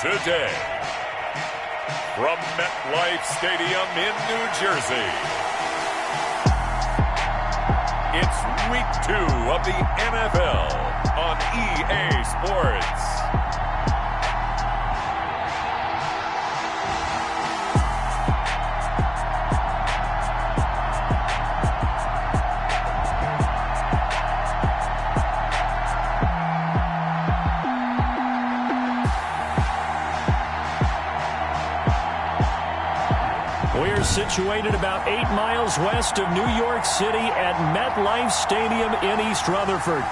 Today, from MetLife Stadium in New Jersey, it's Week 2 of the NFL on EA Sports. We're situated about 8 miles west of New York City at MetLife Stadium in East Rutherford.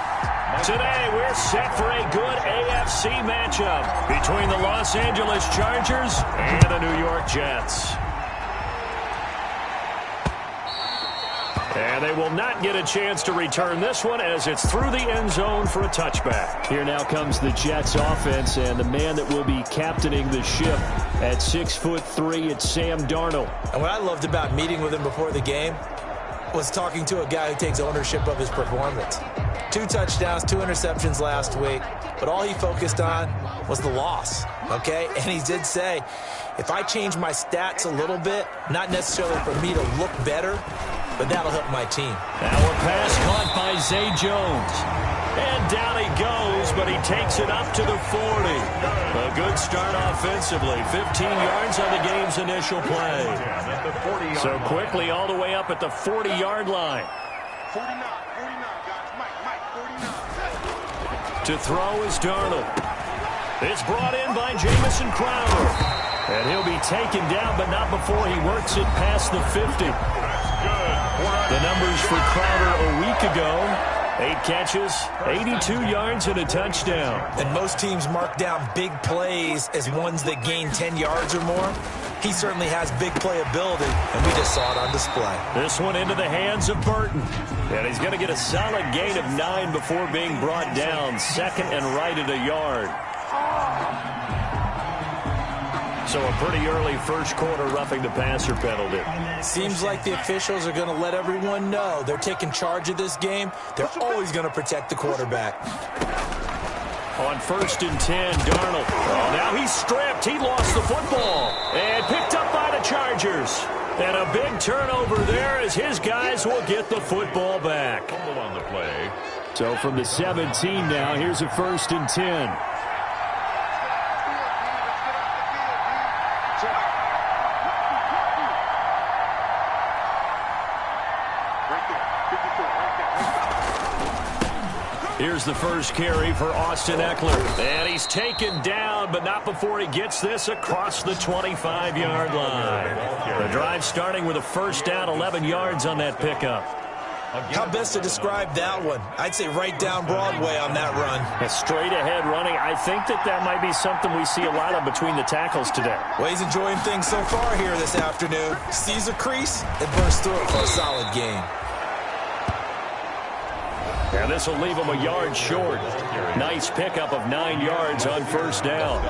Today, we're set for a good AFC matchup between the Los Angeles Chargers and the New York Jets. And they will not get a chance to return this one as it's through the end zone for a touchback. Here now comes the Jets offense, and the man that will be captaining the ship at 6'3", it's Sam Darnold. And what I loved about meeting with him before the game was talking to a guy who takes ownership of his performance. 2 touchdowns, 2 interceptions last week, but all he focused on was the loss, okay? And he did say, if I change my stats a little bit, not necessarily for me to look better, but that'll help my team. Now a pass caught by Zay Jones. And down he goes, but he takes it up to the 40. A good start offensively. 15 yards on the game's initial play. So quickly all the way up at the 40-yard line. To throw is Darnold. It's brought in by Jamison Crowder. And he'll be taken down, but not before he works it past the 50. The numbers for Crowder a week ago: 8 catches, 82 yards, and a touchdown. And most teams mark down big plays as ones that gain 10 yards or more. He certainly has big playability, and we just saw it on display. This one into the hands of Burton. And he's going to get a solid gain of 9 before being brought down. Second and right at a yard. So a pretty early first quarter roughing the passer penalty. Seems like the officials are going to let everyone know they're taking charge of this game. They're always going to protect the quarterback. On 1st and 10, Darnold. Oh, now he's stripped. He lost the football. And picked up by the Chargers. And a big turnover there as his guys will get the football back. Fumble on the play. So from the 17 now, here's a 1st and 10. Here's the first carry for Austin Eckler. And he's taken down, but not before he gets this across the 25-yard line. The drive starting with a first down, 11 yards on that pickup. How best to describe that one? I'd say right down Broadway on that run. A straight-ahead running. I think that might be something we see a lot of between the tackles today. Well, he's enjoying things so far here this afternoon. Sees a crease and bursts through it for a solid gain. And this will leave him a yard short. Nice pickup of 9 yards on first down.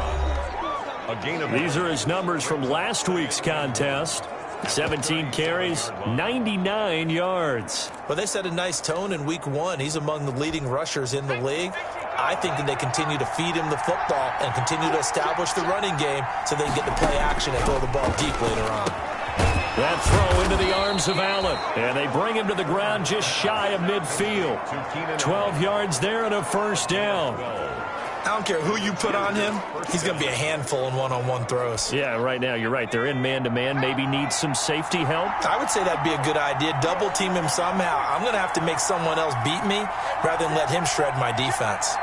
These are his numbers from last week's contest. 17 carries, 99 yards. Well, they set a nice tone in week 1. He's among the leading rushers in the league. I think that they continue to feed him the football and continue to establish the running game so they can get the play action and throw the ball deep later on. That throw into the arms of Allen. And they bring him to the ground just shy of midfield. 12 yards there and a first down. I don't care who you put on him. He's going to be a handful in one-on-one throws. Yeah, right now, you're right. They're in man-to-man. Maybe need some safety help. I would say that'd be a good idea. Double team him somehow. I'm going to have to make someone else beat me rather than let him shred my defense.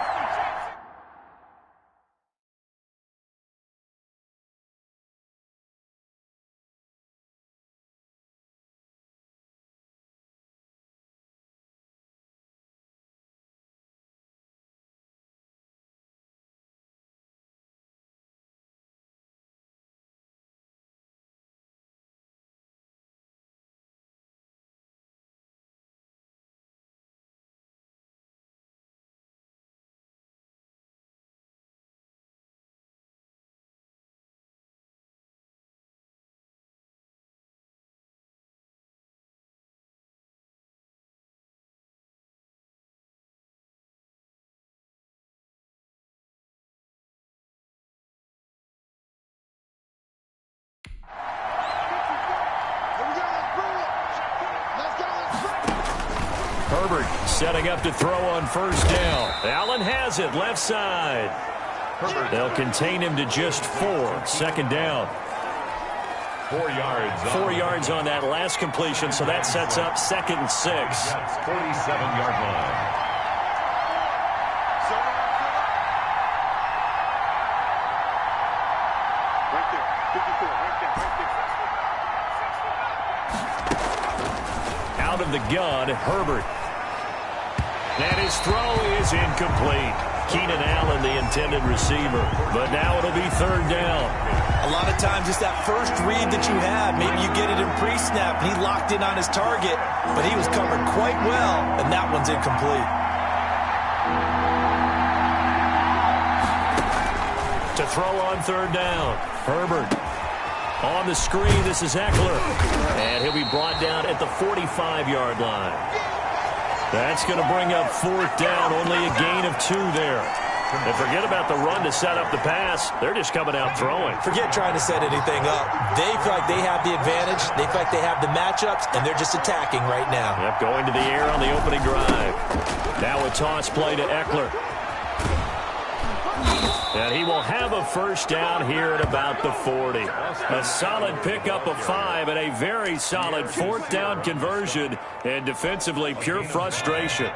Herbert setting up to throw on first down. Allen has it, left side. They'll contain him to just 4. Second down. 4 yards. 4 yards on that last completion, so that sets up 2nd and 6. That's 47-yard line. Out of the gun, Herbert. And his throw is incomplete. Keenan Allen, the intended receiver. But now it'll be 3rd down. A lot of times it's that first read that you have. Maybe you get it in pre-snap. He locked in on his target, but he was covered quite well, and that one's incomplete. To throw on 3rd down, Herbert. On the screen, this is Eckler. And he'll be brought down at the 45-yard line. That's going to bring up 4th down, only a gain of 2 there. And forget about the run to set up the pass. They're just coming out throwing. Forget trying to set anything up. They feel like they have the advantage. They feel like they have the matchups, and they're just attacking right now. Yep, going to the air on the opening drive. Now a toss play to Eckler. And he will have a first down here at about the 40. A solid pickup of 5 and a very solid 4th down conversion. And defensively, pure frustration.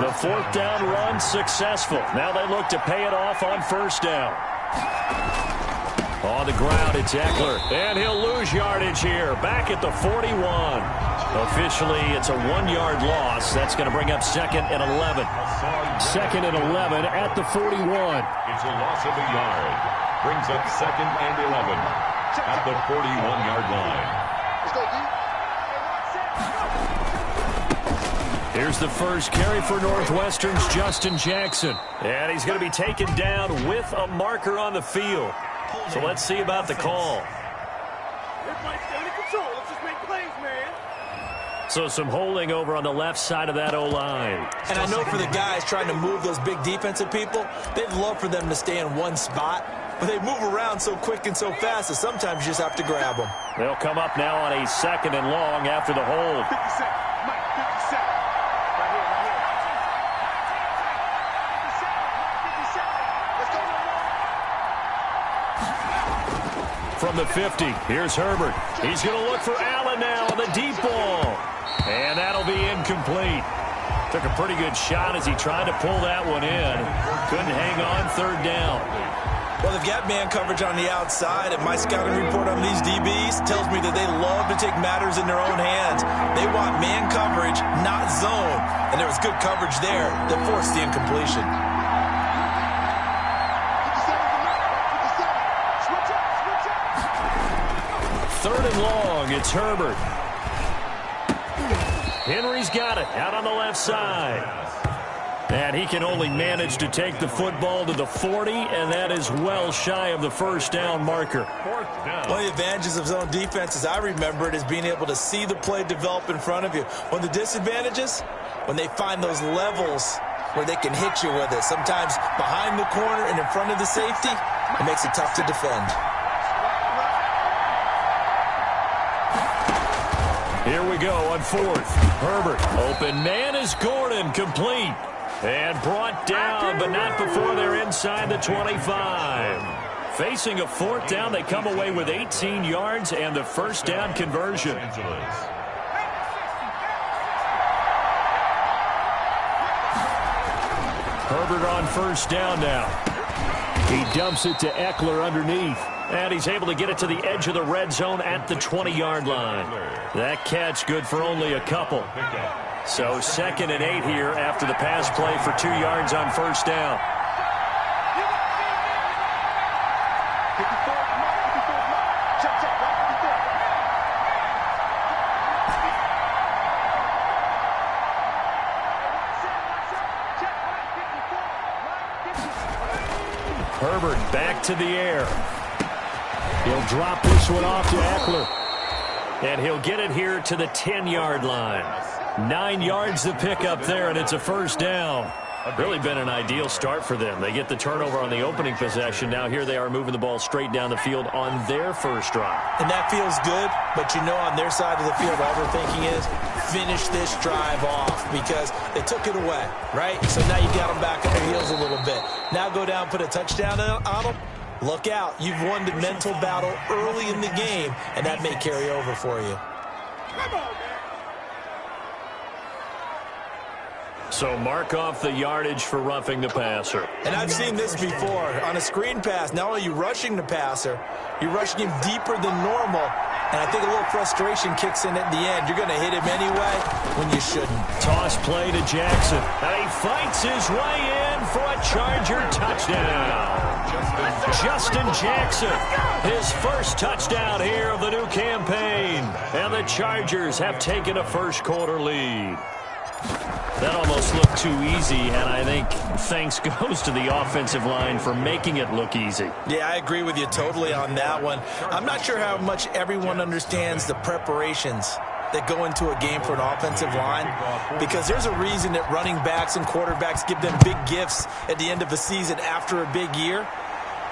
The 4th down run successful. Now they look to pay it off on first down. On the ground, it's Eckler. And he'll lose yardage here. Back at the 41. Officially, it's a 1-yard loss. That's going to bring up 2nd and 11. 2nd and 11 at the 41. It's a loss of a yard. Brings up 2nd and 11 at the 41-yard line. Here's the first carry for Northwestern's Justin Jackson. And he's going to be taken down with a marker on the field. So let's see about the call. Everybody stay under control. Let's just make plays, man. So some holding over on the left side of that O-line. And I know for the guys trying to move those big defensive people, they'd love for them to stay in one spot. But they move around so quick and so fast that sometimes you just have to grab them. They'll come up now on a 2nd and long after the hold. 50 seconds. Mike, 50 seconds. Right here, right here. 50 seconds. Let's go. From the 50, here's Herbert. He's going to look for Allen now on the deep ball. And that'll be incomplete. Took a pretty good shot as he tried to pull that one in. Couldn't hang on 3rd down. Well, they've got man coverage on the outside, and my scouting report on these DBs tells me that they love to take matters in their own hands. They want man coverage, not zone. And there was good coverage there that forced the incompletion. 3rd and long, it's Herbert. Henry's got it out on the left side. And he can only manage to take the football to the 40, and that is well shy of the first down marker. One of the advantages of zone defense, as I remember it, is being able to see the play develop in front of you. One of the disadvantages, when they find those levels where they can hit you with it, sometimes behind the corner and in front of the safety, it makes it tough to defend. Here we go on 4th. Herbert, open man is Gordon, complete. And brought down, but not before they're inside the 25. Facing a 4th down, they come away with 18 yards and the first down conversion. Herbert on first down now. He dumps it to Eckler underneath. And he's able to get it to the edge of the red zone at the 20-yard line. That catch good for only a couple. So 2nd and 8 here after the pass play for 2 yards on first down. Herbert back to the air. He'll drop this one off to Eckler. And he'll get it here to the 10-yard line. 9 yards to pick up there, and it's a first down. Really been an ideal start for them. They get the turnover on the opening possession. Now here they are moving the ball straight down the field on their first drive. And that feels good, but you know on their side of the field, all they're thinking is finish this drive off because they took it away, right? So now you got them back on their heels a little bit. Now go down, put a touchdown on them. Look out. You've won the mental battle early in the game, and that may carry over for you. Come on, man. So mark off the yardage for roughing the passer. And I've seen this before. On a screen pass, not only are you rushing the passer, you're rushing him deeper than normal. And I think a little frustration kicks in at the end. You're going to hit him anyway when you shouldn't. Toss play to Jackson. And he fights his way in for a Charger touchdown. Justin Jackson, his first touchdown here of the new campaign. And the Chargers have taken a first-quarter lead. That almost looked too easy, and I think thanks goes to the offensive line for making it look easy. Yeah, I agree with you totally on that one. I'm not sure how much everyone understands the preparations that go into a game for an offensive line, because there's a reason that running backs and quarterbacks give them big gifts at the end of a season after a big year.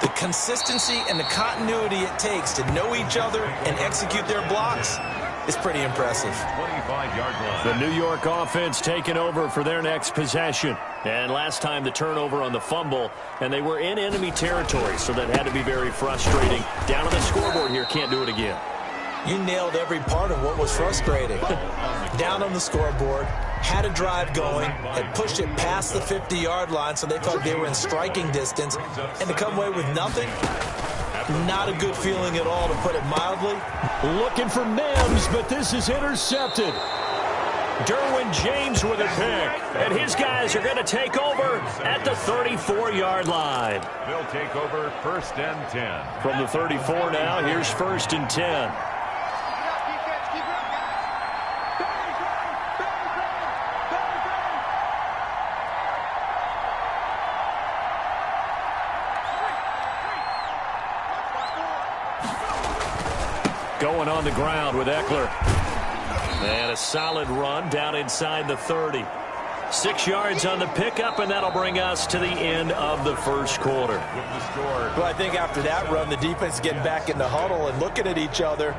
The consistency and the continuity it takes to know each other and execute their blocks is pretty impressive. 25-yard line. The New York offense taking over for their next possession. And last time the turnover on the fumble, and they were in enemy territory, so that had to be very frustrating. Down on the scoreboard here, can't do it again. You nailed every part of what was frustrating. Down on the scoreboard, had a drive going, had pushed it past the 50-yard line, so they felt they were in striking distance, and to come away with nothing, not a good feeling at all, to put it mildly. Looking for Mims, but this is intercepted. Derwin James with a pick, and his guys are going to take over at the 34-yard line. They'll take over first and 10. From the 34 now, here's first and 10. Going on the ground with Eckler. And a solid run down inside the 30. 6 yards on the pickup, and that'll bring us to the end of the first quarter. Well, I think after that run, the defense is getting back in the huddle and looking at each other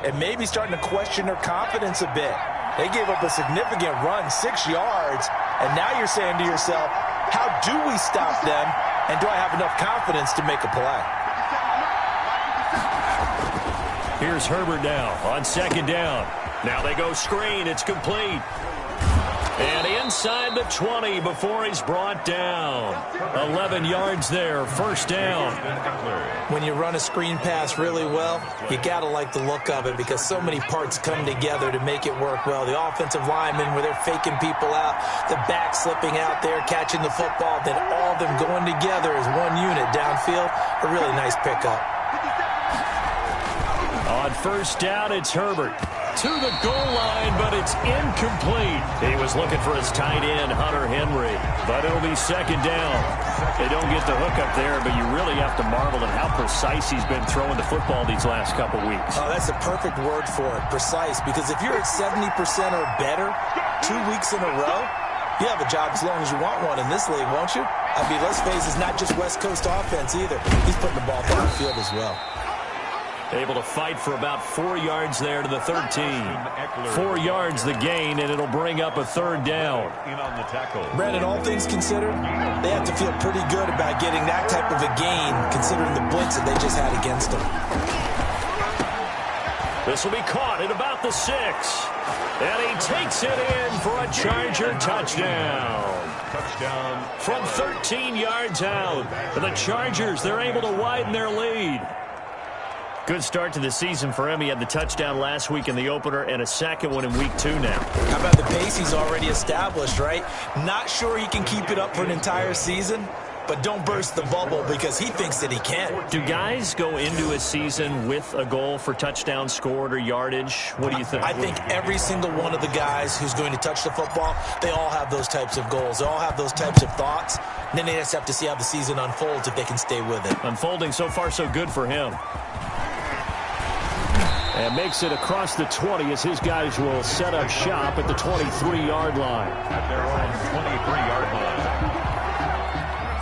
and maybe starting to question their confidence a bit. They gave up a significant run, 6 yards, and now you're saying to yourself, how do we stop them, and do I have enough confidence to make a play? Here's Herbert now on second down. Now they go screen. It's complete. And inside the 20 before he's brought down. 11 yards there, first down. When you run a screen pass really well, you got to like the look of it because so many parts come together to make it work well. The offensive linemen, where they're faking people out, the back slipping out there, catching the football, then all of them going together as one unit downfield. A really nice pickup. On first down, it's Herbert. To the goal line, but it's incomplete. He was looking for his tight end, Hunter Henry. But it'll be second down. They don't get the hook up there, but you really have to marvel at how precise he's been throwing the football these last couple weeks. Oh, that's the perfect word for it, precise. Because if you're at 70% or better 2 weeks in a row, you have a job as long as you want one in this league, won't you? I mean, let's face it, it's not just West Coast offense either. He's putting the ball downfield as well. Able to fight for about 4 yards there to the 13. 4 yards the gain, and it'll bring up a third down. In on the tackle. Brandon, all things considered, they have to feel pretty good about getting that type of a gain, considering the blitz that they just had against them. This will be caught at about the 6. And he takes it in for a Charger touchdown. Touchdown. From 13 yards out. For the Chargers, they're able to widen their lead. Good start to the season for him. He had the touchdown last week in the opener and a second one in week 2 now. How about the pace he's already established, right? Not sure he can keep it up for an entire season, but don't burst the bubble because he thinks that he can. Do guys go into a season with a goal for touchdown scored or yardage? What do you think? I think every single one of the guys who's going to touch the football, they all have those types of goals. They all have those types of thoughts. And then they just have to see how the season unfolds if they can stay with it. Unfolding so far so good for him. And makes it across the 20 as his guys will set up shop at the 23-yard line. At their own 23-yard line.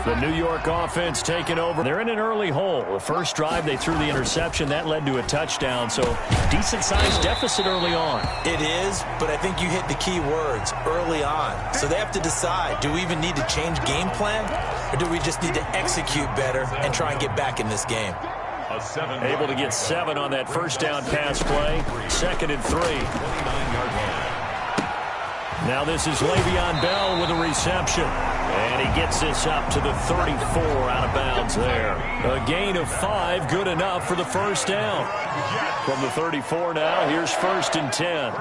The New York offense taking over. They're in an early hole. The first drive, they threw the interception. That led to a touchdown, so decent-sized deficit early on. It is, but I think you hit the key words, early on. So they have to decide, do we even need to change game plan, or do we just need to execute better and try and get back in this game? Able to get 7 on that first down pass play. 2nd and 3. 29-yard line. Now this is Le'Veon Bell with a reception. And he gets this up to the 34 out of bounds there. A gain of 5, good enough for the first down. From the 34 now, here's 1st and 10.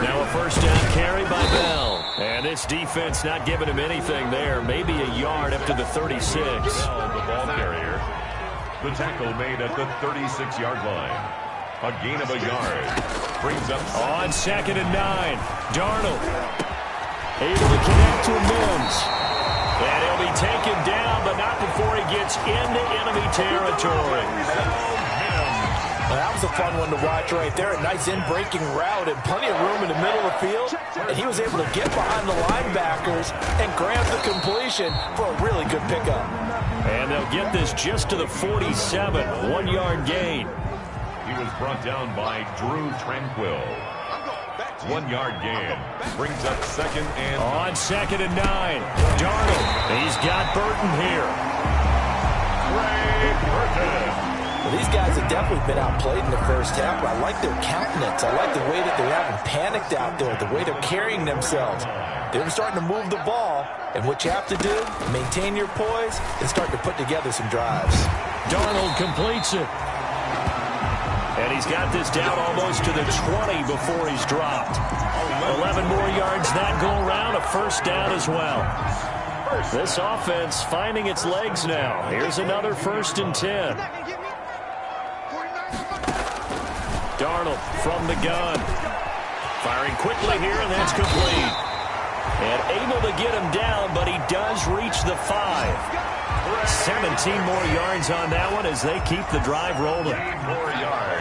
Now a first down carry by Bell. And this defense not giving him anything there. Maybe a yard up to the 36. The ball carrier. The tackle made at the 36-yard line. A gain of a yard. Brings up on 2nd and 9. Darnold able to connect to Mims. And he'll be taken down, but not before he gets into enemy territory. That was a fun one to watch right there. A nice in-breaking route and plenty of room in the middle of the field. And he was able to get behind the linebackers and grab the completion for a really good pickup. And they'll get this just to the 47. 1-yard gain. He was brought down by Drew Tranquill. 1-yard gain. Brings up 2nd and... On 2nd and 9. Darnold. He's got Burton here. Ray Burton. Well, these guys have definitely been outplayed in the first half, but I like their countenance. I like the way that they haven't panicked out there, the way they're carrying themselves. They're starting to move the ball, and what you have to do, maintain your poise and start to put together some drives. Darnold completes it. And he's got this down almost to the 20 before he's dropped. 11 more yards that go around, a first down as well. This offense finding its legs now. Here's another 1st and 10. Darnold from the gun. Firing quickly here, and that's complete. And able to get him down, but he does reach the 5. 17 more yards on that one as they keep the drive rolling.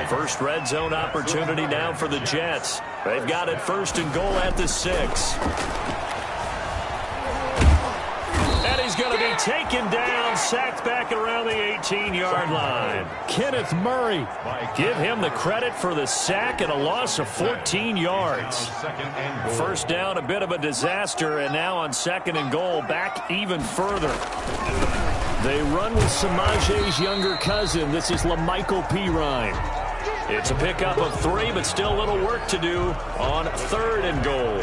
First red zone opportunity now for the Jets. They've got it 1st and goal at the 6. And he's going to be taken down, sacked back around the 18-yard line. Kenneth Murray, give him the credit for the sack and a loss of 14 yards. First down, a bit of a disaster, and now on 2nd and goal, back even further. They run with Samaje's younger cousin. This is LaMichael Pirine. It's a pickup of 3, but still a little work to do on 3rd and goal.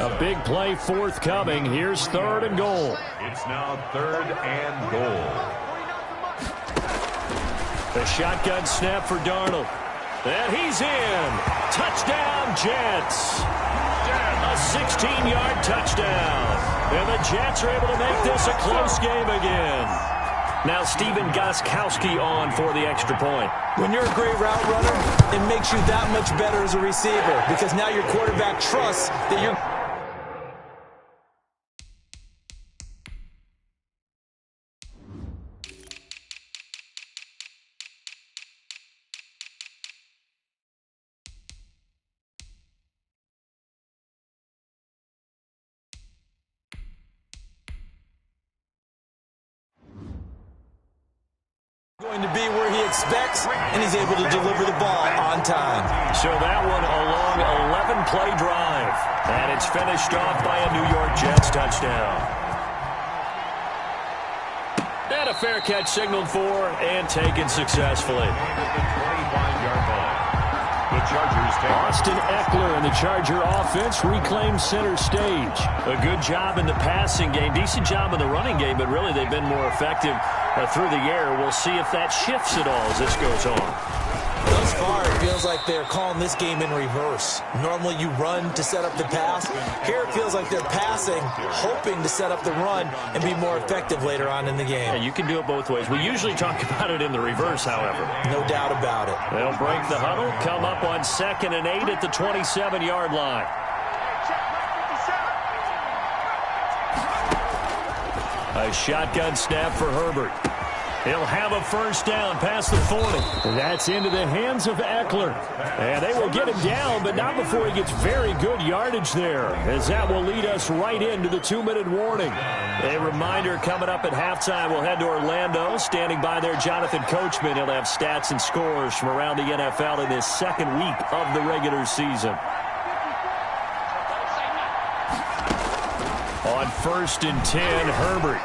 A big play forthcoming. Here's 3rd and goal. It's now 3rd and goal. The shotgun snap for Darnold. And he's in. Touchdown, Jets. A 16-yard touchdown. And the Jets are able to make this a close game again. Now Stephen Gostkowski on for the extra point. When you're a great route runner, it makes you that much better as a receiver because now your quarterback trusts that you're... going to be where he expects, and he's able to deliver the ball on time. So that one a long 11-play drive, and it's finished off by a New York Jets touchdown. And a fair catch signaled for and taken successfully. The Chargers take Austin Eckler and the Charger offense reclaims center stage. A good job in the passing game, decent job in the running game, but really they've been more effective through the air. We'll see if that shifts at all as this goes on. Thus far, it feels like they're calling this game in reverse. Normally you run to set up the pass. Here it feels like they're passing, hoping to set up the run and be more effective later on in the game. Yeah, you can do it both ways. We usually talk about it in the reverse, however. No doubt about it. They'll break the huddle, come up on 2nd and 8 at the 27-yard line. A shotgun snap for Herbert. He'll have a first down past the 40. That's into the hands of Eckler. And they will get him down, but not before he gets very good yardage there, as that will lead us right into the 2-minute warning. A reminder coming up at halftime, we'll head to Orlando. Standing by there, Jonathan Coachman. He'll have stats and scores from around the NFL in this second week of the regular season. On 1st and 10, Herbert.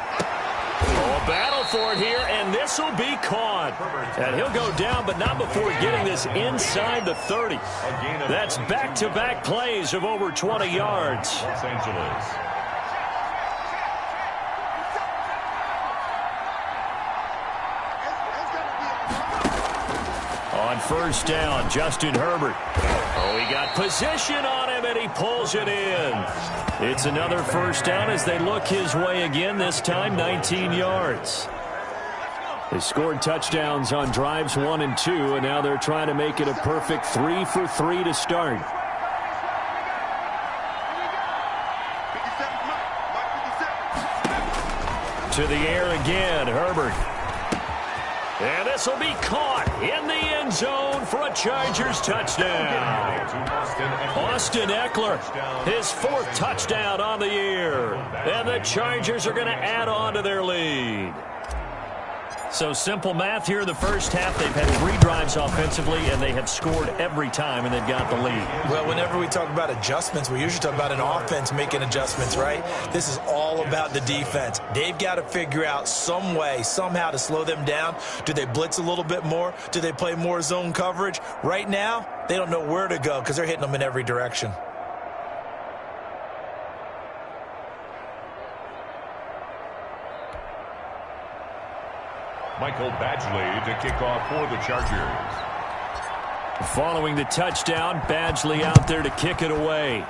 Oh, a battle for it here, and this will be caught. And he'll go down, but not before getting this inside the 30. That's back-to-back plays of over 20 yards. Los Angeles. On 1st down, Justin Herbert. Oh, he got position on him, and he pulls it in. It's another first down as they look his way again, this time 19 yards. They scored touchdowns on drives 1 and 2, and now they're trying to make it a perfect 3 for 3 to start. To the air again, Herbert. And this will be caught in the end zone for a Chargers touchdown. Austin Eckler, his 4th touchdown on the year. And the Chargers are going to add on to their lead. So simple math here in the first half. They've had 3 drives offensively, and they have scored every time, and they've got the lead. Well, whenever we talk about adjustments, we usually talk about an offense making adjustments, right? This is all about the defense. They've got to figure out some way, somehow to slow them down. Do they blitz a little bit more? Do they play more zone coverage? Right now, they don't know where to go because they're hitting them in every direction. Michael Badgley to kick off for the Chargers. Following the touchdown, Badgley out there to kick it away.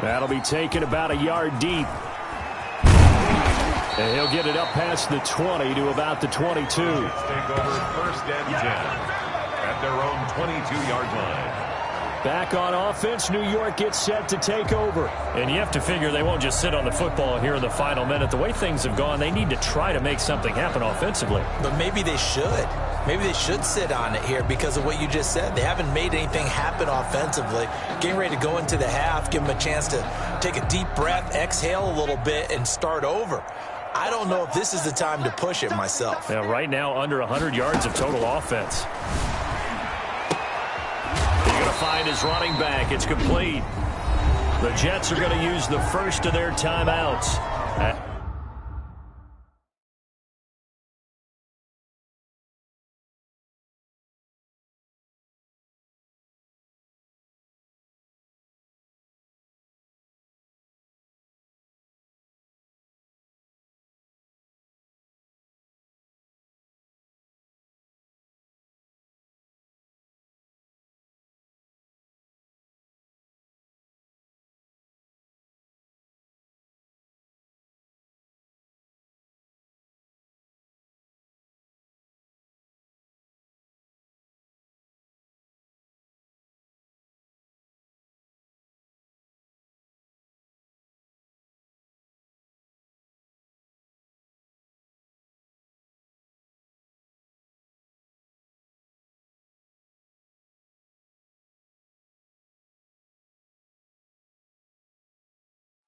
That'll be taken about a yard deep. And he'll get it up past the 20 to about the 22. Take over 1st and 10 at their own 22-yard line. Back on offense, New York gets set to take over. And you have to figure they won't just sit on the football here in the final minute. The way things have gone, they need to try to make something happen offensively. But maybe they should. Maybe they should sit on it here because of what you just said. They haven't made anything happen offensively. Getting ready to go into the half, give them a chance to take a deep breath, exhale a little bit, and start over. I don't know if this is the time to push it myself. Yeah, right now, under 100 yards of total offense. Find his running back. It's complete. The Jets are going to use the first of their timeouts.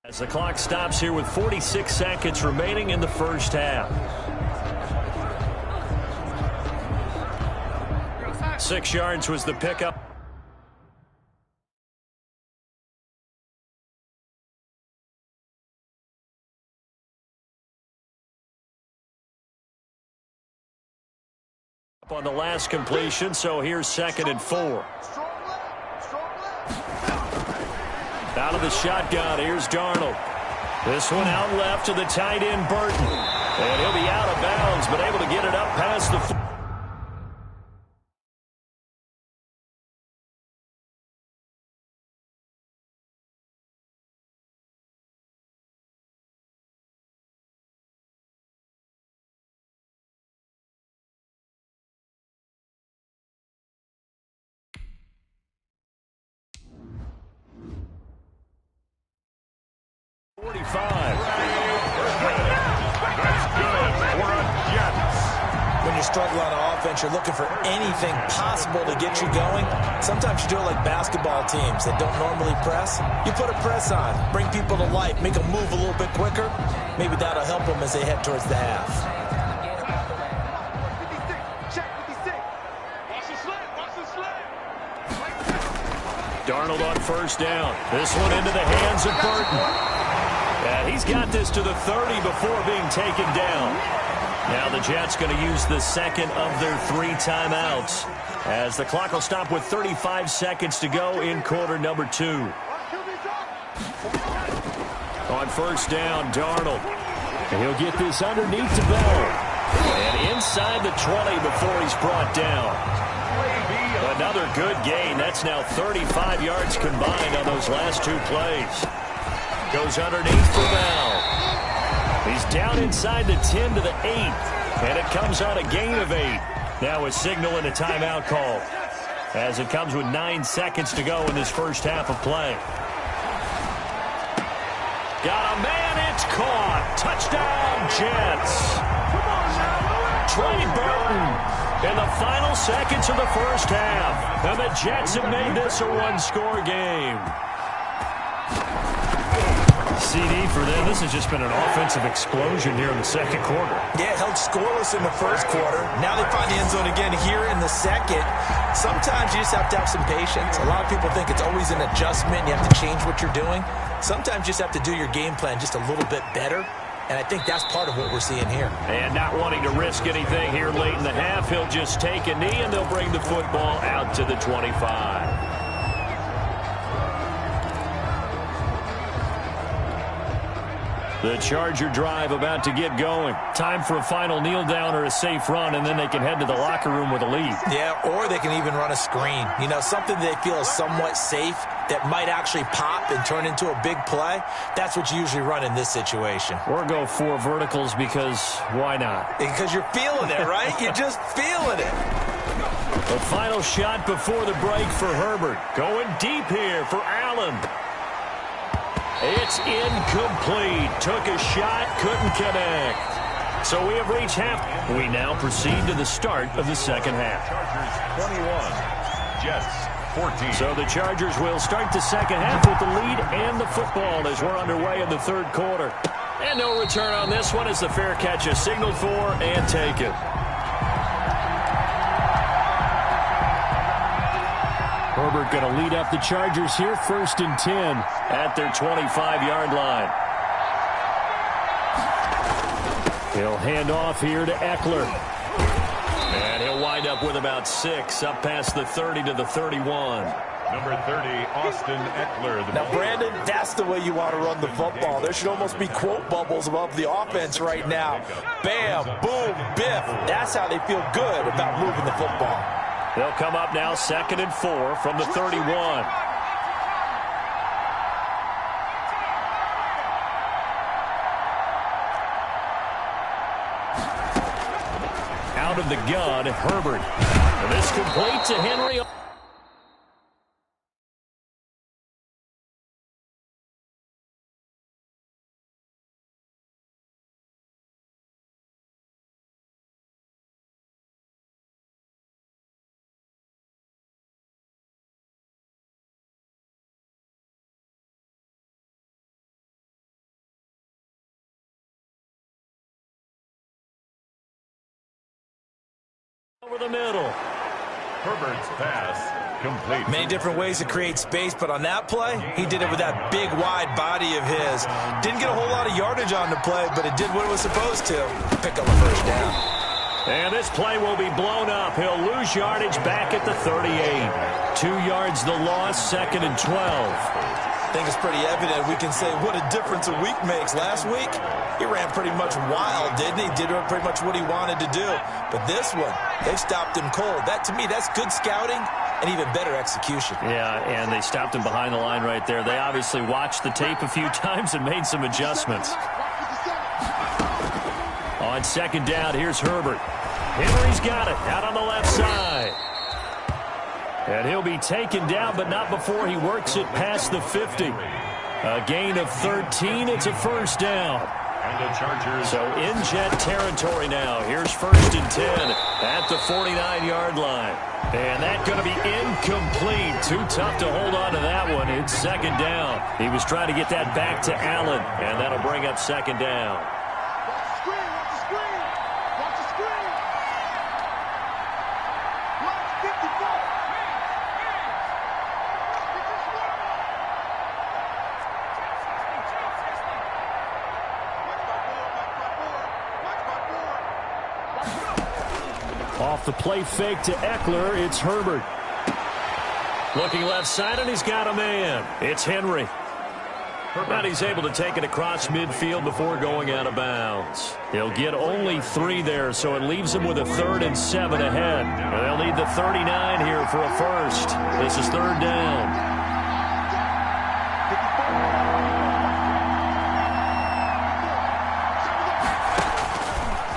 As the clock stops here with 46 seconds remaining in the first half. 6 yards was the pickup. On the last completion, so here's 2nd and 4. Out of the shotgun, here's Darnold. This one out left to the tight end, Burton. And he'll be out of bounds, but able to get it up past the... struggle on offense, you're looking for anything possible to get you going. Sometimes you do it like basketball teams that don't normally press. You put a press on, bring people to life, make them move a little bit quicker. Maybe that'll help them as they head towards the half. Darnold on first down. This one into the hands of Burton. And he's got this to the 30 before being taken down. Now the Jets going to use the second of their 3 timeouts as the clock will stop with 35 seconds to go in quarter number 2. On first down, Darnold. And he'll get this underneath to Bell. And inside the 20 before he's brought down. Another good gain. That's now 35 yards combined on those last 2 plays. Goes underneath for Bell. He's down inside the 10 to the 8. And it comes on a gain of 8. Now a signal and a timeout call as it comes with 9 seconds to go in this first half of play. Got a man. It's caught. Touchdown, Jets. Trey Burton in the final seconds of the first half. And the Jets have made this a 1-score game. CD for them. This has just been an offensive explosion here in the second quarter. Yeah, held scoreless in the first quarter. Now they find the end zone again here in the second. Sometimes you just have to have some patience. A lot of people think it's always an adjustment. You have to change what you're doing. Sometimes you just have to do your game plan just a little bit better. And I think that's part of what we're seeing here. And not wanting to risk anything here late in the half, he'll just take a knee and they'll bring the football out to the 25. The Charger drive about to get going. Time for a final kneel down or a safe run, and then they can head to the locker room with a lead. Yeah, or they can even run a screen. You know, something they feel is somewhat safe that might actually pop and turn into a big play. That's what you usually run in this situation. Or go 4 verticals because why not? Because you're feeling it, right? You're just feeling it. The final shot before the break for Herbert. Going deep here for Allen. It's incomplete. Took a shot, couldn't connect. So we have reached half. We now proceed to the start of the second half. Chargers 21, Jets 14. So the Chargers will start the second half with the lead and the football as we're underway in the third quarter. And no return on this one as the fair catch is signaled for and taken. Herbert going to lead up the Chargers here, 1st and 10 at their 25-yard line. He'll hand off here to Eckler. And he'll wind up with about 6 up past the 30 to the 31. Number 30, Austin Eckler. Now, Brandon, that's the way you want to run the football. There should almost be quote bubbles above the offense right now. Bam, boom, biff. That's how they feel good about moving the football. They'll come up now 2nd and 4 from the 31. Out of the gun, Herbert. And this complete to Henry. Over the middle. Herbert's pass complete. Many different ways to create space, but on that play, he did it with that big, wide body of his. Didn't get a whole lot of yardage on the play, but it did what it was supposed to. Pick up a first down. And this play will be blown up. He'll lose yardage back at the 38. 2 yards the loss, 2nd and 12. I think it's pretty evident. We can say what a difference a week makes. Last week, he ran pretty much wild, didn't he? Did pretty much what he wanted to do. But this one, they stopped him cold. That, to me, that's good scouting and even better execution. Yeah, and they stopped him behind the line right there. They obviously watched the tape a few times and made some adjustments. On 2nd down, here's Herbert. Henry's got it out on the left side. And he'll be taken down, but not before he works it past the 50. A gain of 13. It's a first down. And the Chargers. So in Jet territory now. Here's 1st and 10 at the 49-yard line. And that's going to be incomplete. Too tough to hold on to that one. It's 2nd down. He was trying to get that back to Allen, and that'll bring up 2nd down. Off the play fake to Eckler, it's Herbert. Looking left side, and he's got a man. It's Henry. But he's able to take it across midfield before going out of bounds. He'll get only 3 there, so it leaves him with a 3rd and 7 ahead. And they'll need the 39 here for a first. This is 3rd down.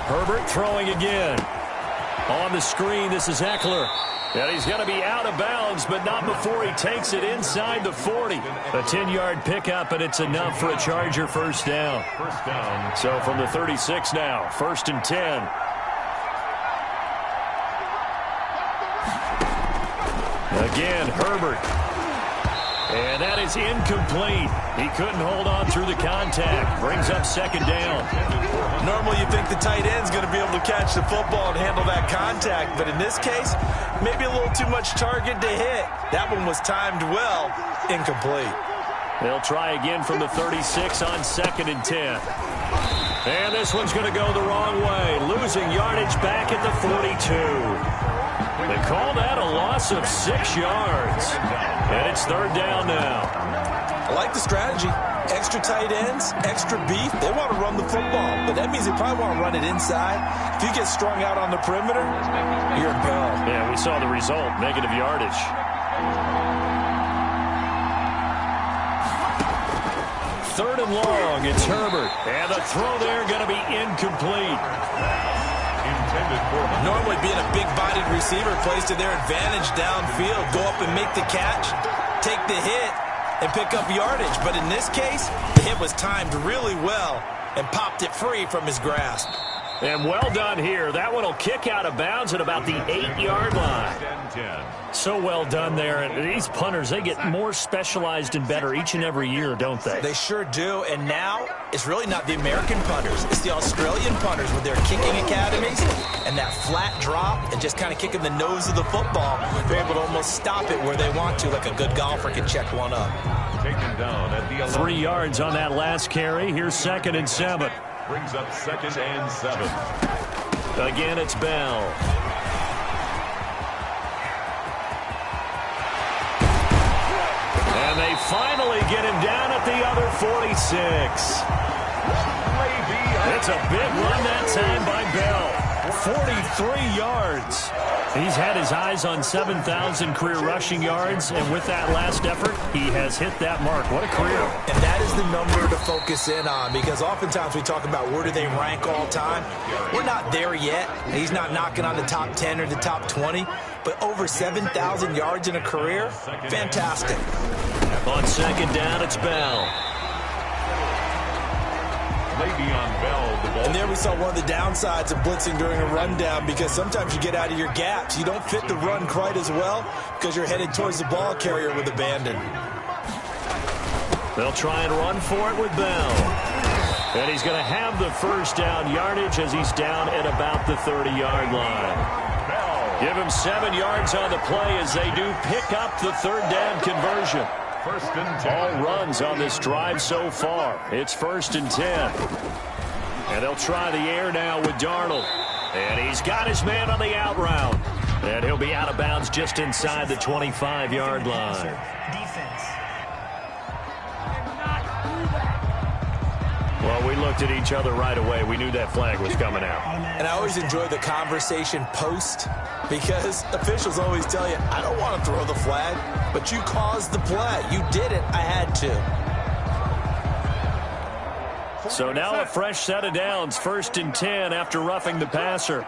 Herbert throwing again. On the screen, this is Eckler. And he's going to be out of bounds, but not before he takes it inside the 40. A 10-yard pickup, and it's enough for a Charger first down. First down. So from the 36 now, 1st and 10. Again, Herbert. And that is incomplete. He couldn't hold on through the contact. Brings up 2nd down. Normally you think the tight end's going to be able to catch the football and handle that contact, but in this case, maybe a little too much target to hit. That one was timed well. Incomplete. They'll try again from the 36 on 2nd and 10. And this one's going to go the wrong way. Losing yardage back at the 42. They call that a loss of 6 yards. And it's 3rd down now. I like the strategy. Extra tight ends, extra beef. They want to run the football, but that means they probably want to run it inside. If you get strung out on the perimeter, you're in peril. Yeah, we saw the result. Negative yardage. Third and long. It's Herbert. And the throw there going to be incomplete. Normally being a big-bodied receiver plays to their advantage downfield. Go up and make the catch, take the hit, and pick up yardage. But in this case, the hit was timed really well and popped it free from his grasp. And well done here. That one will kick out of bounds at about the 8-yard line. So well done there. And these punters, they get more specialized and better each and every year, don't they? They sure do. And now it's really not the American punters. It's the Australian punters with their kicking academies and that flat drop and just kind of kicking the nose of the football. They're able to almost stop it where they want to, like a good golfer can check one up. Taken down at the 3 yards on that last carry. Here's 2nd and 7. Brings up 2nd and 7. Again, it's Bell. And they finally get him down at the other 46. It's a big run that time by Bell. 43 yards. He's had his eyes on 7,000 career rushing yards, and with that last effort, he has hit that mark. What a career. And that is the number to focus in on, because oftentimes we talk about where do they rank all time. We're not there yet. He's not knocking on the top 10 or the top 20, but over 7,000 yards in a career, fantastic. On 2nd down, it's Bell. Le'Veon Bell, the ball. And there we saw one of the downsides of blitzing during a rundown, because sometimes you get out of your gaps. You don't fit the run quite as well because you're headed towards the ball carrier with abandon. They'll try and run for it with Bell. And he's going to have the first down yardage as he's down at about the 30-yard line. Give him 7 yards on the play as they do pick up the 3rd down conversion. 1st and 10. All runs on this drive so far. It's 1st and 10. And they'll try the air now with Darnold. And he's got his man on the out route. And he'll be out of bounds just inside the 25-yard line. Well, we looked at each other right away. We knew that flag was coming out. And I always enjoy the conversation post, because officials always tell you, I don't want to throw the flag, but you caused the play. You did it. I had to. So now a fresh set of downs, 1st and 10 after roughing the passer.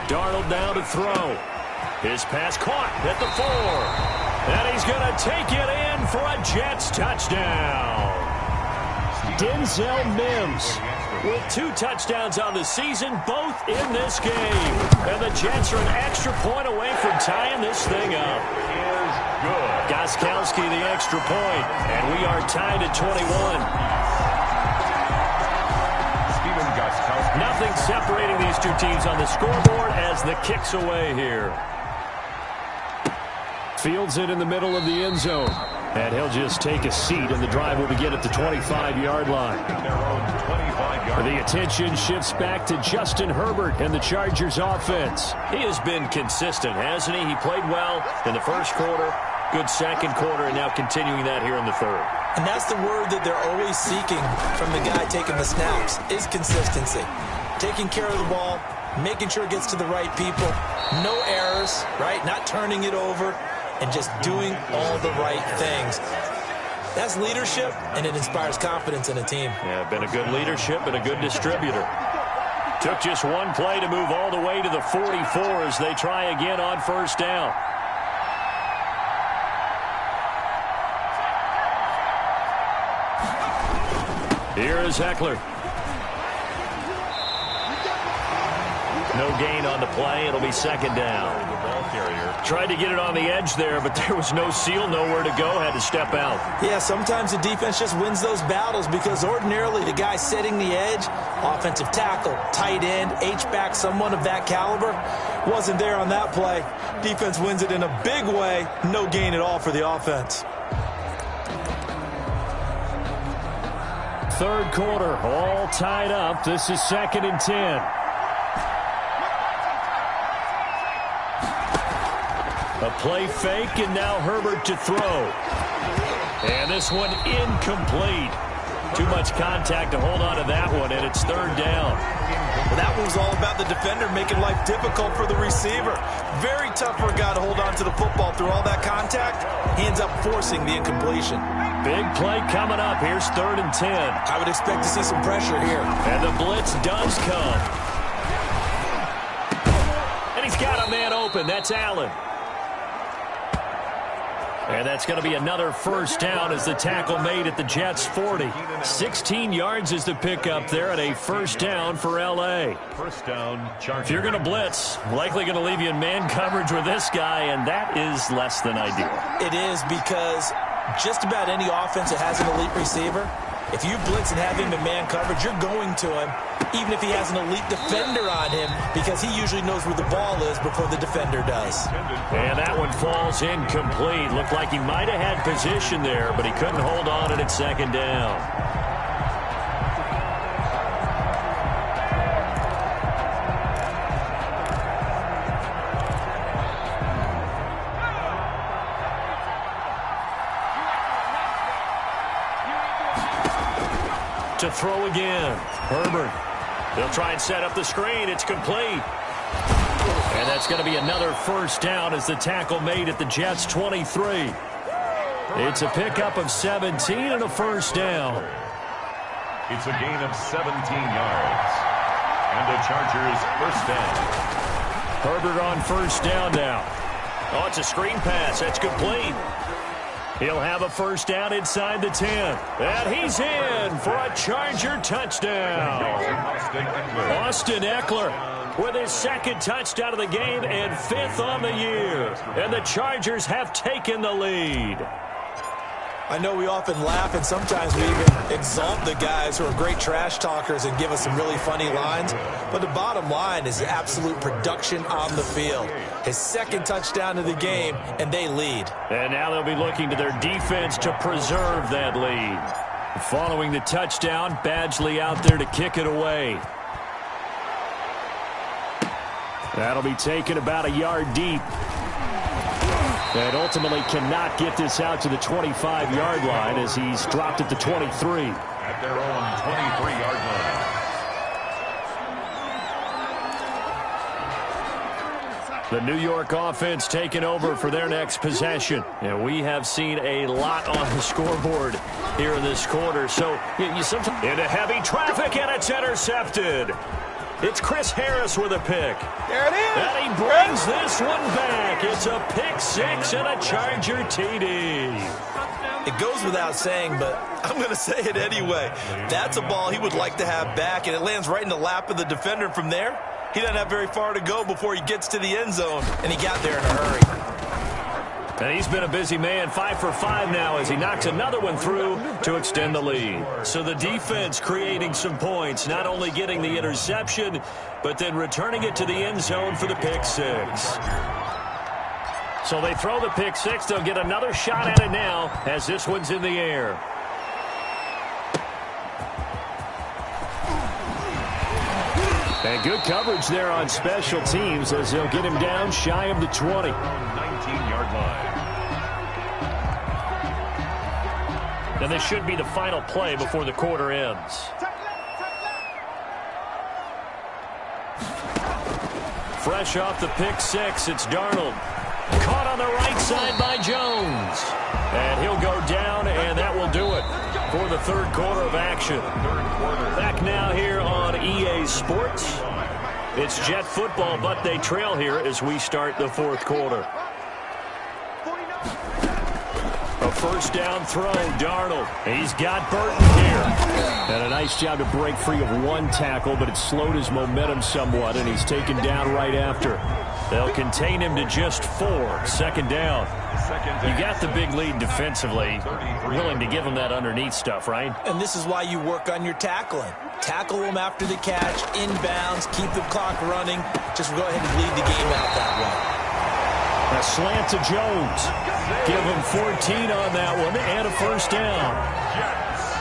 Darnold now to throw. His pass caught at the 4. And he's going to take it in for a Jets touchdown. Denzel Mims with 2 touchdowns on the season, both in this game. And the Jets are an extra point away from tying this thing up. Gostkowski the extra point, and we are tied at 21. Nothing separating these two teams on the scoreboard as the kick's away here. Fields it in the middle of the end zone. And he'll just take a seat, and the drive will begin at the 25-yard line. The attention shifts back to Justin Herbert and the Chargers offense. He has been consistent, hasn't he? He played well in the first quarter, good second quarter, and now continuing that here in the third. And that's the word that they're always seeking from the guy taking the snaps, is consistency. Taking care of the ball, making sure it gets to the right people, no errors, right? Not turning it over, and just doing all the right things. That's leadership, and it inspires confidence in a team. Yeah, been a good leadership and a good distributor. Took just one play to move all the way to the 44 as they try again on first down. Here is Eckler. No gain on the play. It'll be second down. Tried to get it on the edge there, but there was no seal, nowhere to go, had to step out. Yeah, sometimes the defense just wins those battles because ordinarily the guy setting the edge, offensive tackle, tight end, H-back, someone of that caliber, wasn't there on that play. Defense wins it in a big way. No gain at all for the offense. Third quarter, all tied up. This is 2nd and 10. A play fake, and now Herbert to throw. And this one incomplete. Too much contact to hold on to that one, and it's third down. Well, that one was all about the defender making life difficult for the receiver. Very tough for a guy to hold on to the football through all that contact. He ends up forcing the incompletion. Big play coming up. Here's 3rd and 10. I would expect to see some pressure here. And the blitz does come. And he's got a man open. That's Allen. And that's going to be another first down as the tackle made at the Jets' 40. 16 yards is the pickup there, and a first down for L.A. First down, Chargers. If you're going to blitz, likely going to leave you in man coverage with this guy, and that is less than ideal. It is because just about any offense that has an elite receiver, if you blitz and have him in man coverage, you're going to him, even if he has an elite defender on him, because he usually knows where the ball is before the defender does. And that one falls incomplete. Looked like he might have had position there, but he couldn't hold on it at second down. To throw again. Herbert. They'll try and set up the screen. It's complete. And that's going to be another first down as the tackle made at the Jets' 23. It's a pickup of 17 and a first down. It's a gain of 17 yards. And the Chargers first down. Herbert on first down now. Oh, it's a screen pass. That's complete. He'll have a first down inside the 10. And he's in for a Charger touchdown. Austin Eckler with his second touchdown of the game and 5th on the year. And the Chargers have taken the lead. I know we often laugh, and sometimes we even exalt the guys who are great trash talkers and give us some really funny lines. But the bottom line is absolute production on the field. His second touchdown of the game, and they lead. And now they'll be looking to their defense to preserve that lead. Following the touchdown, Badgley out there to kick it away. That'll be taken about a yard deep. And ultimately cannot get this out to the 25-yard line as he's dropped at the 23. At their own 23-yard line. The New York offense taking over for their next possession. And we have seen a lot on the scoreboard here in this quarter. So you sometimes into heavy traffic, and it's intercepted. It's Chris Harris with a pick. There it is. And he brings this one back. It's a pick six and a Charger TD. It goes without saying, but I'm going to say it anyway. That's a ball he would like to have back, and it lands right in the lap of the defender. From there, he doesn't have very far to go before he gets to the end zone, and he got there in a hurry. And he's been a busy man, 5 for 5 now as he knocks another one through to extend the lead. So the defense creating some points, not only getting the interception, but then returning it to the end zone for the pick six. So they throw the pick six. They'll get another shot at it now as this one's in the air. And good coverage there on special teams as they'll get him down shy of the 20. 19-yard line. And this should be the final play before the quarter ends. Fresh off the pick six, it's Darnold. Caught on the right side by Jones. And he'll go down, and that will do it for the third quarter of action. Back now here on EA Sports. It's Jet football, but they trail here as we start the fourth quarter. A first down throw, Darnold. He's got Burton here. And a nice job to break free of one tackle, but it slowed his momentum somewhat, and he's taken down right after. They'll contain him to just 4. Second down. You got the big lead defensively. Willing to give him that underneath stuff, right? And this is why you work on your tackling. Tackle them after the catch, inbounds, keep the clock running. Just go ahead and bleed the game out that way. A slant to Jones. Give him 14 on that one and a first down.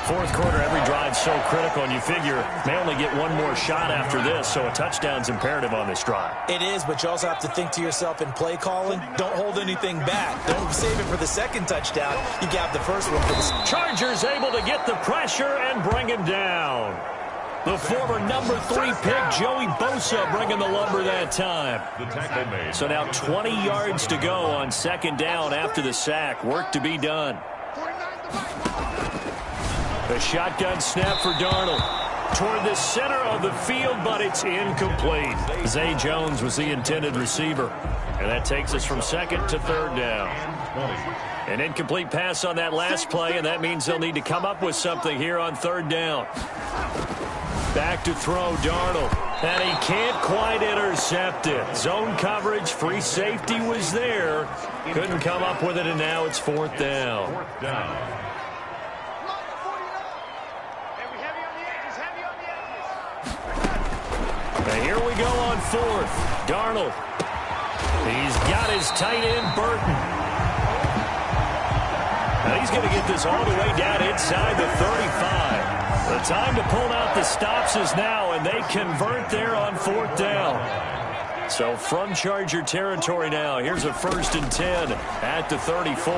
Fourth quarter, every drive so critical, and you figure may only get one more shot after this, so a touchdown's imperative on this drive. It is, but you also have to think to yourself in play calling, don't hold anything back. Don't save it for the second touchdown. You got the first one for the... Chargers able to get the pressure and bring him down. The former number 3 pick, Joey Bosa, bringing the lumber that time. So now 20 yards to go on second down after the sack. Work to be done. A shotgun snap for Darnold. Toward the center of the field, but it's incomplete. Zay Jones was the intended receiver. And that takes us from second to third down. An incomplete pass on that last play, and that means they'll need to come up with something here on third down. Back to throw, Darnold. And he can't quite intercept it. Zone coverage, free safety was there. Couldn't come up with it, and now it's fourth down. And here we go on fourth. Darnold. He's got his tight end, Burton. Now he's going to get this all the way down inside the 35. The time to pull out the stops is now, and they convert there on fourth down. So from Charger territory now, here's a 1st and 10 at the 34.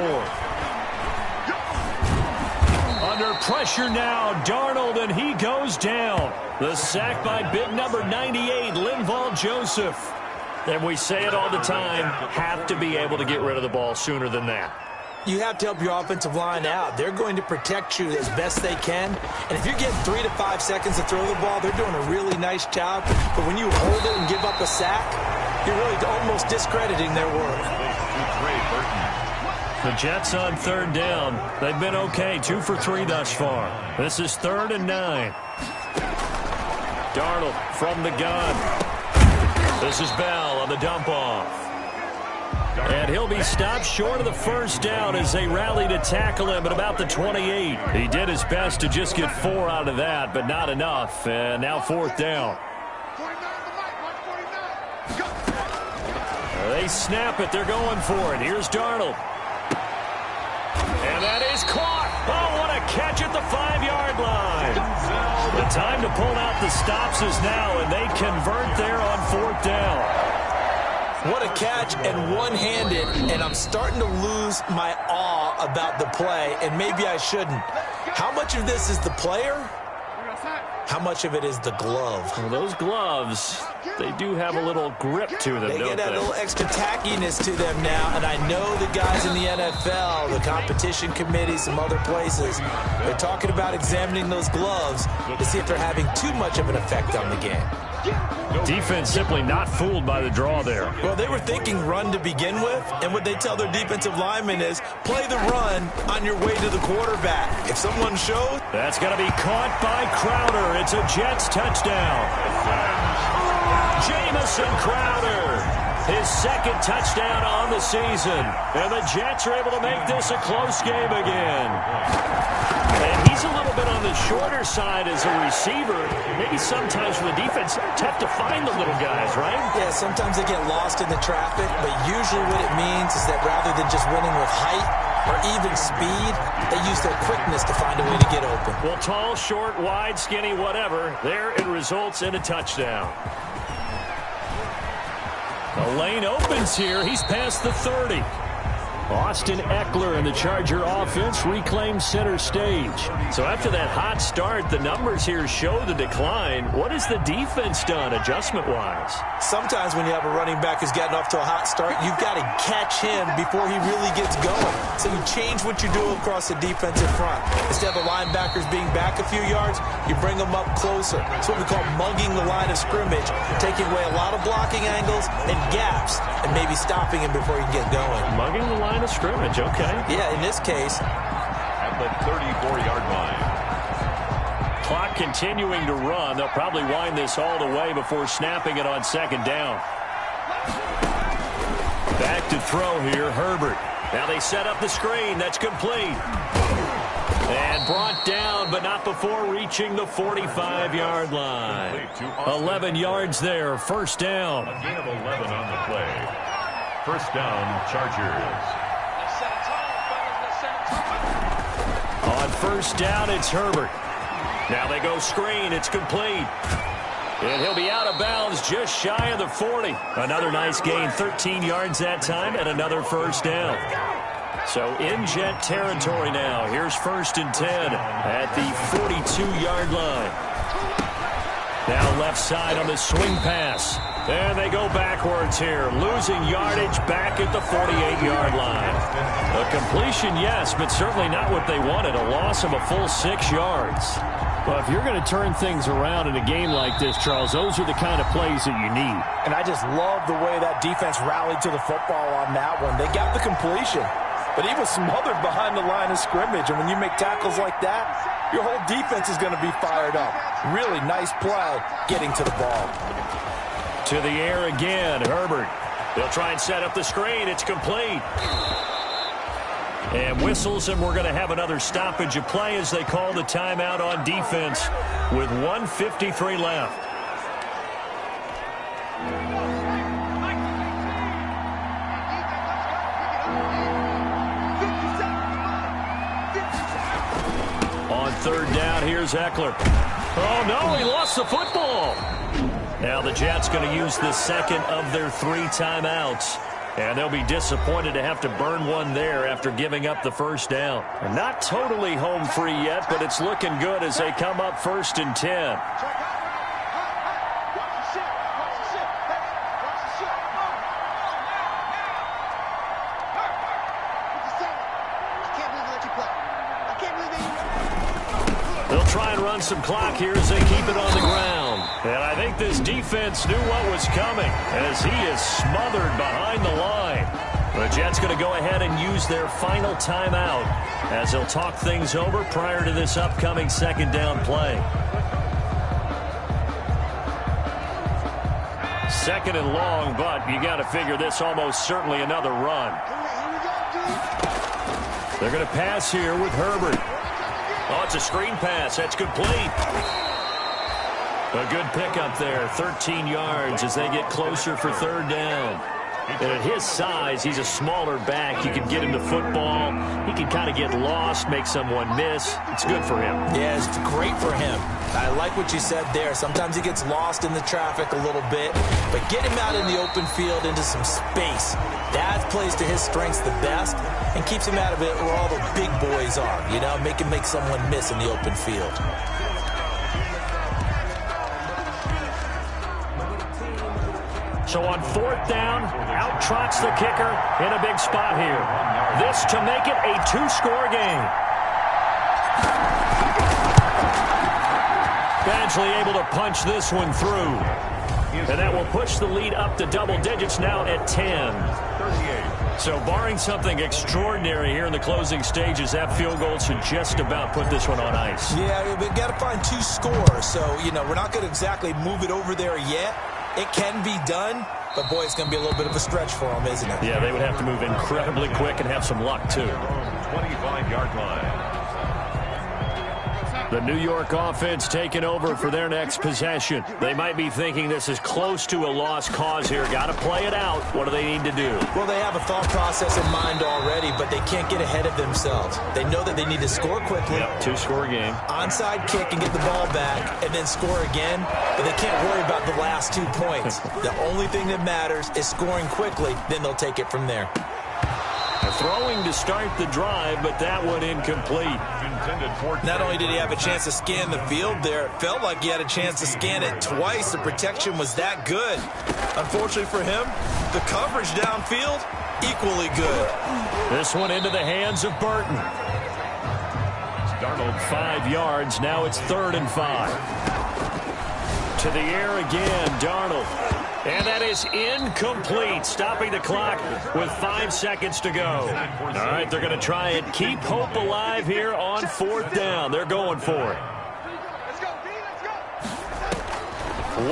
Under pressure now, Darnold, and he goes down. The sack by big number 98, Linval Joseph. And we say it all the time, have to be able to get rid of the ball sooner than that. You have to help your offensive line out. They're going to protect you as best they can. And if you're getting 3 to 5 seconds to throw the ball, they're doing a really nice job. But when you hold it and give up a sack, you're really almost discrediting their work. The Jets on third down. They've been okay, 2 for 3 thus far. This is 3rd and 9. Darnold from the gun. This is Bell on the dump off. And he'll be stopped short of the first down as they rally to tackle him at about the 28. He did his best to just get 4 out of that, but not enough. And now fourth down. They snap it. They're going for it. Here's Darnold. And that is caught. Oh, what a catch at the 5-yard line. The time to pull out the stops is now, and they convert there on fourth down. What a catch, and one-handed, and I'm starting to lose my awe about the play, and maybe I shouldn't. How much of this is the player? How much of it is the glove? Well, those gloves, they do have a little grip to them, They don't get that they? little extra tackiness to them now, and I know the guys in the NFL, the competition committee, some other places, they're talking about examining those gloves to see if they're having too much of an effect on the game. Defense simply not fooled by the draw there. Well, they were thinking run to begin with, and what they tell their defensive linemen is play the run on your way to the quarterback. If someone shows... That's going to be caught by Crowder. It's a Jets touchdown. Jamison Crowder, his second touchdown on the season. And the Jets are able to make this a close game again. And he's a little bit on the shorter side as a receiver. Maybe sometimes for the defense, tough to find the little guys, right? Yeah, sometimes they get lost in the traffic, but usually what it means is that rather than just winning with height or even speed, they use their quickness to find a way to get open. Well, tall, short, wide, skinny, whatever, there it results in a touchdown. The lane opens here. He's past the 30. Austin Eckler and the Charger offense reclaim center stage. So after that hot start, the numbers here show the decline. What has the defense done adjustment-wise? Sometimes when you have a running back who's gotten off to a hot start, you've got to catch him before he really gets going. So you change what you do across the defensive front. Instead of the linebackers being back a few yards, you bring them up closer. It's what we call mugging the line of scrimmage, taking away a lot of blocking angles and gaps, and maybe stopping him before he can get going. Mugging the line of scrimmage, okay. Yeah, in this case. At the 34-yard line. Clock continuing to run. They'll probably wind this all the way before snapping it on second down. Back to throw here, Herbert. Now they set up the screen. That's complete. And brought down, but not before reaching the 45-yard line. 11 yards there, first down. A gain of 11 on the play. First down, Chargers. On first down, it's Herbert. Now they go screen. It's complete. And he'll be out of bounds just shy of the 40. Another nice gain, 13 yards that time, and another first down. So in Jet territory now. Here's first and 10 at the 42-yard line. Now left side on the swing pass. And they go backwards here, losing yardage back at the 48-yard line. A completion, yes, but certainly not what they wanted. A loss of a full 6 yards. Well, if you're going to turn things around in a game like this, Charles, those are the kind of plays that you need. And I just love the way that defense rallied to the football on that one. They got the completion, but he was smothered behind the line of scrimmage. And when you make tackles like that, your whole defense is going to be fired up. Really nice play getting to the ball. To the air again, Herbert. They'll try and set up the screen. It's complete. And whistles, and we're going to have another stoppage of play as they call the timeout on defense with 1:53 left. On third down, here's Eckler. Oh, no, he lost the football. Now the Jets going to use the second of their 3 timeouts. And they'll be disappointed to have to burn one there after giving up the first down. And not totally home free yet, but it's looking good as they come up first and 10. They'll try and run some clock here as they keep it on the ground. And I think this defense knew what was coming as he is smothered behind the line. The Jets going to go ahead and use their final timeout as they'll talk things over prior to this upcoming second down play. Second and long, but you got to figure this almost certainly another run. They're going to pass here with Herbert. Oh, it's a screen pass. That's complete. A good pickup there, 13 yards as they get closer for third down. And at his size, he's a smaller back. You can get him the football. He can kind of get lost, make someone miss. It's good for him. Yeah, it's great for him. I like what you said there. Sometimes he gets lost in the traffic a little bit, but get him out in the open field into some space. That plays to his strengths the best and keeps him out of it where all the big boys are. You know, make him make someone miss in the open field. So on fourth down, out trots the kicker in a big spot here. This to make it a 2-score game. Badgley able to punch this one through. And that will push the lead up to double digits now at 10. 38. So barring something extraordinary here in the closing stages, that field goal should just about put this one on ice. Yeah, we've got to find 2 scores. So, we're not going to exactly move it over there yet. It can be done, but, boy, it's going to be a little bit of a stretch for them, isn't it? Yeah, they would have to move incredibly quick and have some luck, too. 25-yard line. The New York offense taking over for their next possession. They might be thinking this is close to a lost cause here. Got to play it out. What do they need to do? Well, they have a thought process in mind already, but they can't get ahead of themselves. They know that they need to score quickly. Yep, 2-score game. Onside kick and get the ball back and then score again, but they can't worry about the last 2 points. The only thing that matters is scoring quickly, then they'll take it from there. Throwing to start the drive, but that one incomplete. Not only did he have a chance to scan the field there, it felt like he had a chance to scan it twice. The protection was that good. Unfortunately for him, the coverage downfield, equally good. This one into the hands of Burton. Darnold 5 yards. Now it's 3rd and 5. To the air again, Darnold. And that is incomplete, stopping the clock with 5 seconds to go. All right, they're going to try and keep hope alive here on 4th down. They're going for it.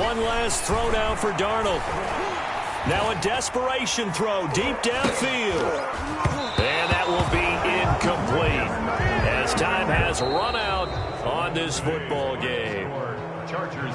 One last throw now for Darnold. Now a desperation throw deep downfield. And that will be incomplete as time has run out on this football game. Chargers.